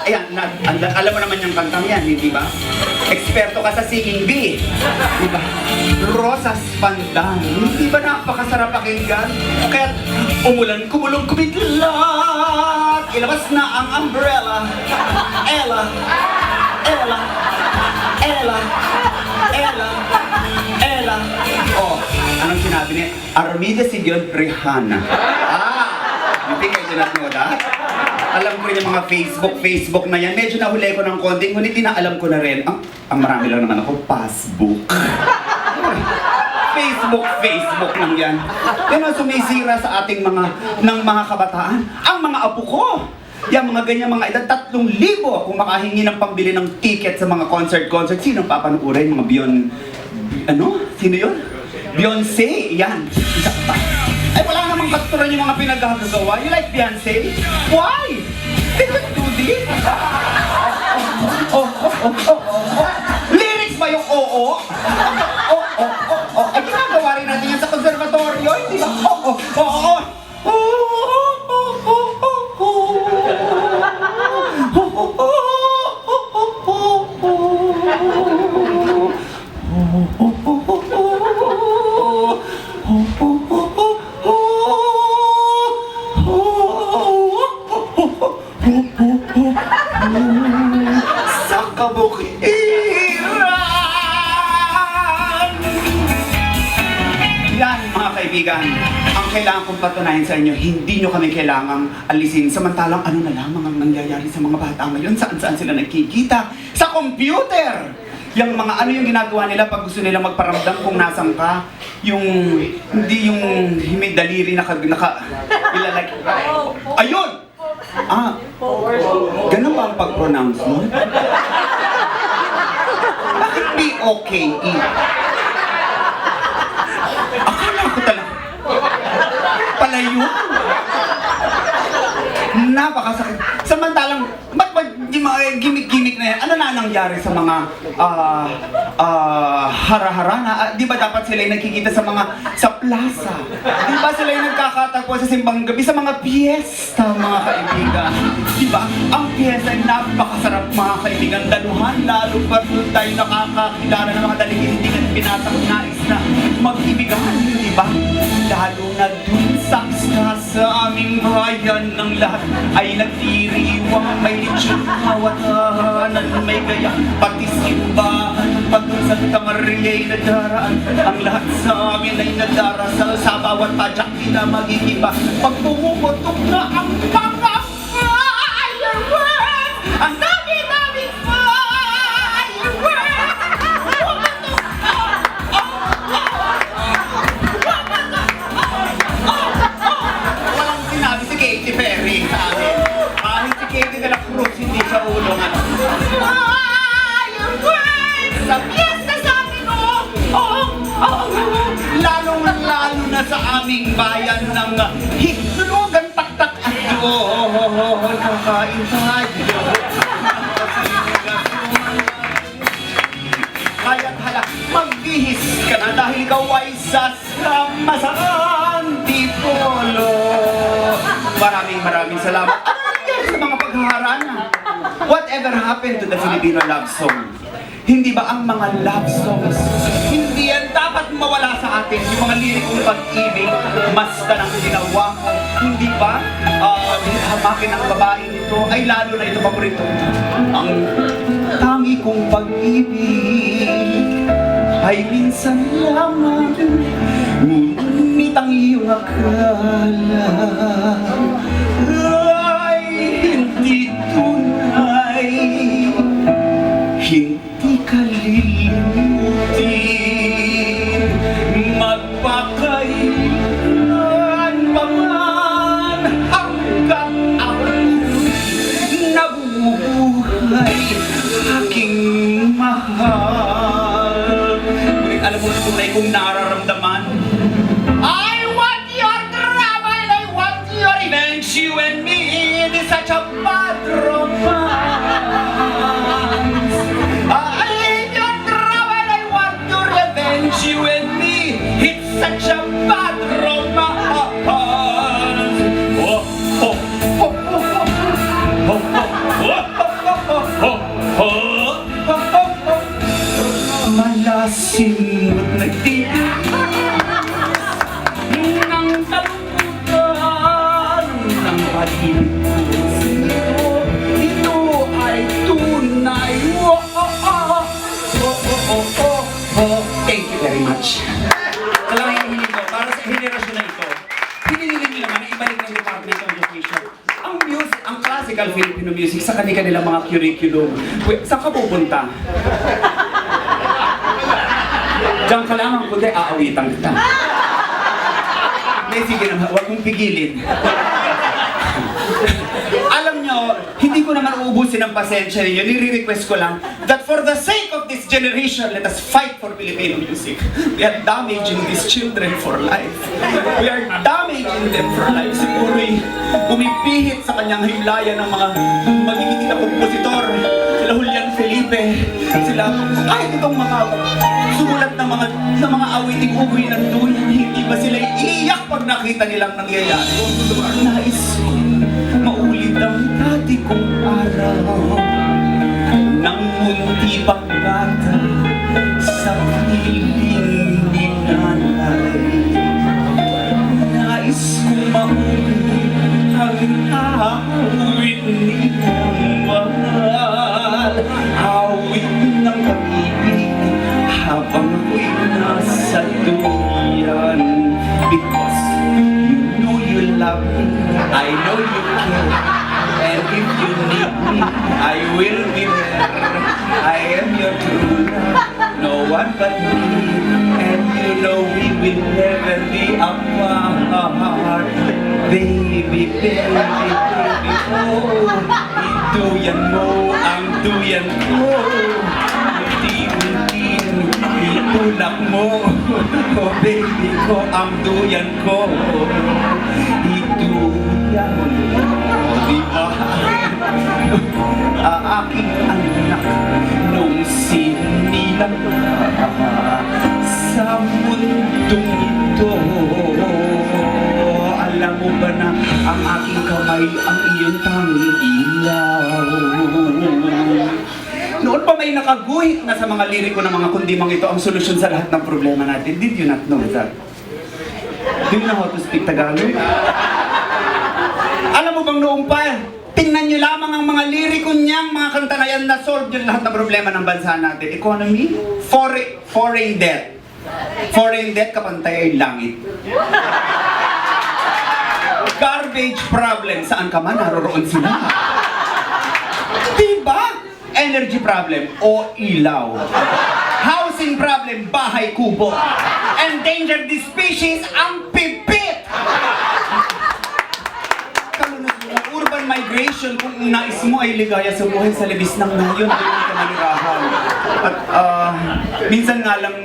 Ayan, alam mo naman yung kantang yan, hindi ba? Eksperto ka sa singing bee. Di ba? Rosas Pandan. Hindi ba napakasarap pakinggan? Kaya umulan, kumulong, kumidlat. Ilabas na ang umbrella. Ella. Ella. Ella. Ella. Ella. Oh, anong sinabi ni Armida Sigion Rihanna? Hindi kayo sinasnood, ha? Alam ko rin yung mga Facebook na yan. Medyo nahuli ko ng konting, ngunit inaalam ko na rin. Ang marami lang naman ako, passbook. Facebook lang yan. Yan ang sumisira sa ating mga kabataan. Ang mga apo ko. Yung mga ganyan mga edad, 3,000 kung makahingi ng pambili ng ticket sa mga concert. Sino papanuurin? Mga Sino yun? Beyonce. Yan. Isa pa. Ay, wala namang katuran yung mga pinagagawa. You like Beyonce? Why? They just do this. Lyrics ba yung oo? Ay, ginagawa rin natin yan sa konservatoryo, hindi ba? Sa kabukiran. Yan mga kaibigan, ang kailangan kong patunayan sa inyo, hindi nyo kami kailangang alisin. Samantalang ano na lang mga nangyayari sa mga bata ngayon, saan sila nagkikita? Sa computer! Yung mga ano yung ginagawa nila pag gusto nila magparamdam kung nasan ka, hindi yung himig daliri ilalagay. Ayun! Ganun ba ang pag-pronounce mo? Bakit B-O-K-E? Akala ko talaga. Palayo. Napakasakit. Samantalang, ba't gimmick-gimmick na yan? Ano na nangyari sa mga hara-hara? Di ba dapat sila yung nagkikita sa plaza? Di ba sila yung nagkakatagpo sa simbang gabi sa mga piyesta, mga kaibigan? Di ba? Ang piyesta ay napakasarap, mga kaibigan. Daluhan, lalo pa doon tayo nakakakilala ng mga daligindigan pinatang-nais na mag-ibigan, di ba? Lalo na dun sa aming bayan ng lahat ay nagdiriwang may litsyon kawatahanan may gaya pati simbahan pag sa Maria ay nadaraan ang lahat sa amin ay nadarasal sa bawat padyak kita magigiba pag pumuputok na ang mga fireworks ang dami-daming fireworks. Walang sinabi si Katy Perry sa amin. Kahit si Katy de la Cruz hindi sa ulo nga. Fireworks! Sa fiesta sa amin, Lalong-lalo na sa aming bayan ng hitlugan taktak at kakain tayo. Kaya't hala, magbihis ka na dahil ikaw ay sasamasan Tipolo. Maraming salamat. Ano nangyari sa mga paghaharana? Whatever happened to the Filipino love song? Hindi ba ang mga love songs, hindi yan dapat mawala sa atin? Yung mga lirikong pag-ibig, basta ng ginawa ko, hindi ba? Hamakin ang babae nito, ay lalo na ito paborito. Ang tangi kong pag-ibig ay minsan lamang, ngunit ang iyong akala ay hindi tunay. Hindi ka lilimutin, magpakailan pa man hanggang ako'y nabubuhay, aking mahal. Ngunit alam mo na tunay kong nararamdaman, I want your trouble, I want your revenge, you and me, it is such a bad romance. You and me, it's such a bad romance. Oh, oh, oh, oh, oh, oh, oh, oh, oh. Filipino music sa kanilang mga curriculum. Wait, saan ka pupunta? Diyan ka lang, kundi aawitan kita. May sige naman, huwag mong pigilin. Alam nyo, hindi ko naman uubusin ang pasensya ninyo. Nire-request ko lang that for the sake of this generation, let us fight for Filipino music. We are damaging these children for life. We are damaging them for life. Siguro'y umipihit sa kanyang himlaya ng mga magiging na kompositor. Sila Julian Felipe, sila kahit itong mga sumulat ng mga awiting ugoy ng duyan, hindi ba sila iiyak pag nakita nilang nangyayari? Nais ko maulit ang dati kong araw nang munti pang bata sa piling ni nanay. Nais ko maulit ang awit nitang mahal, awit ng pag-ibig habang ako'y nasa duyan. Because you know you love me, I know you care, and if you need me, I will be there. I am your true love, no one but me, and you know we will never be apart. Baby, baby, baby, oh, ituyan mo ang duyan ko. Itulak mo, oh baby ko, ang duyan ko. Ituyan mo, di ba? Aking anak nung sinilang sa mundong ito. Alam mo ba na ang aking kamay ang iyong tanging ilaw? Noon pa may nakaguhit na sa mga liriko ng mga kundimang ito ang solusyon sa lahat ng problema natin. Did you not know that? Do you know how to speak Tagalog? Alam mo bang noong pa, tingnan nyo lamang ang mga liriko niyang mga kanta na yan na solve yung lahat ng problema ng bansa natin. Economy, foreign debt. Foreign debt kapantay ay langit. Garbage problem, saan ka man, naroroon sila. Diba? Energy problem, o ilaw. Housing problem, bahay kubo. Endangered species, ang pipit. Urban migration, kung nais mo ay ligaya sa buhay sa libis ng nayon, ay hindi ka manirahan. At minsan nga lang,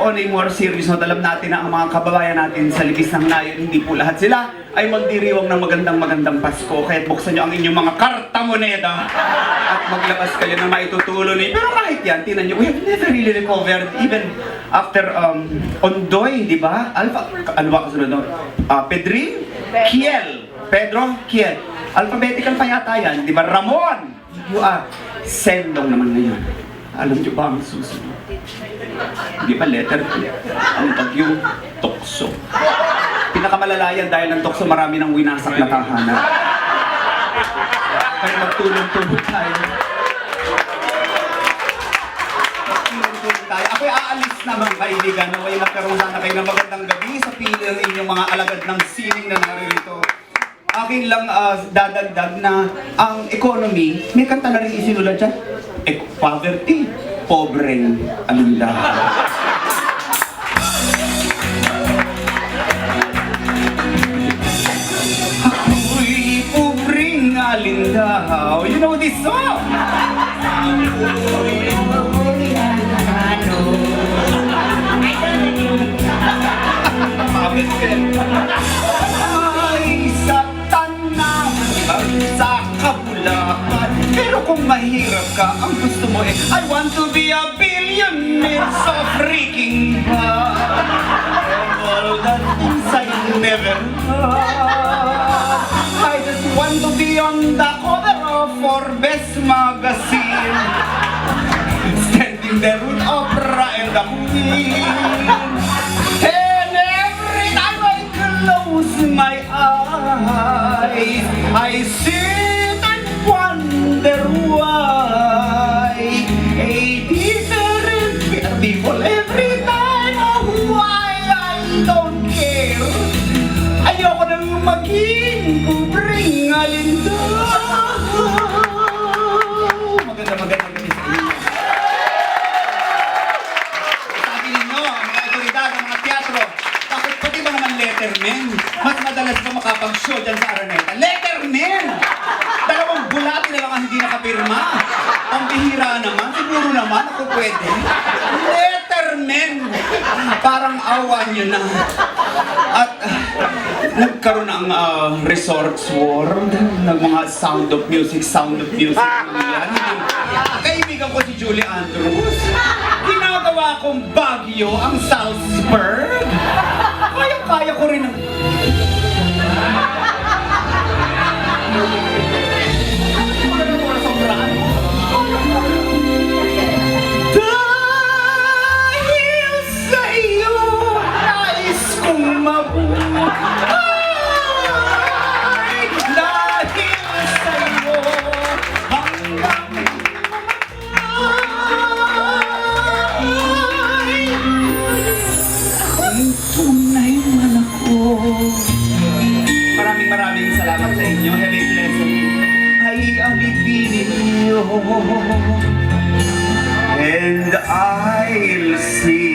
on a more serious note, alam natin na ang mga kababayan natin sa libis ng nayon, hindi po lahat sila ay magdiriwang ng magandang Pasko. Kaya buksan nyo ang inyong mga karta moneda at maglabas kayo na maitutulo ni. Pero kahit yan, tinan nyo, we have never really recovered even after Ondoy, di ba? Ano ba kasunod no? Pedrin? Kiel. Pedro? Kiel. Alphabetical pa yata yan, di ba? Ramon! You are. Sendong naman ngayon. Alam nyo ba ang susunod? Hindi pa letter P. Ang tagyong tukso. Pinakamalalayan dahil ng tukso, marami nang winasak na tahanan. Kaya magtulong-tulong tayo. Magtulong-tulong tayo. Ako'y aalis na mga kaibigan. Naway magkaroon sana kayo ng magandang gabi sa pili ng inyong mga alagad ng sining na naririto. Akin lang dadagdag na ang economy, may kanta na rin isinulat dyan. Poverty, pobreng alindahan. Ako'y pobreng alindahaw. You know this song? Ay, sa tanang sa kabulakan. Pero kung mahirap ka, ang gusto mo I want to be a billionaire so freaking bad. All the things I never had. I just want to be on the cover of Forbes magazine, standing there with Oprah and the Queen. And every time I close my eyes, I sit and wonder why a different people every time. Oh, why I don't care. Ayoko nang maging pobreng alindahaw. nakapirma. Ang bihira naman, siguro naman ako pwede. Letterman! Parang awa nyo na. At nagkaroon ng Resorts World, ng mga Sound of Music. Yan. Kaibigan ko si Julie Andrews. Ginagawa kong Baguio ang Salzburg. Kaya ko rin ang... Dahil sa iyo, nais kong mabuhay. Dahil sa iyo, hanggang mamatay. Kung tunay man ako. Maraming salamat sa inyo. Have a blessing. Ay ang ibigin niyo. And I'll see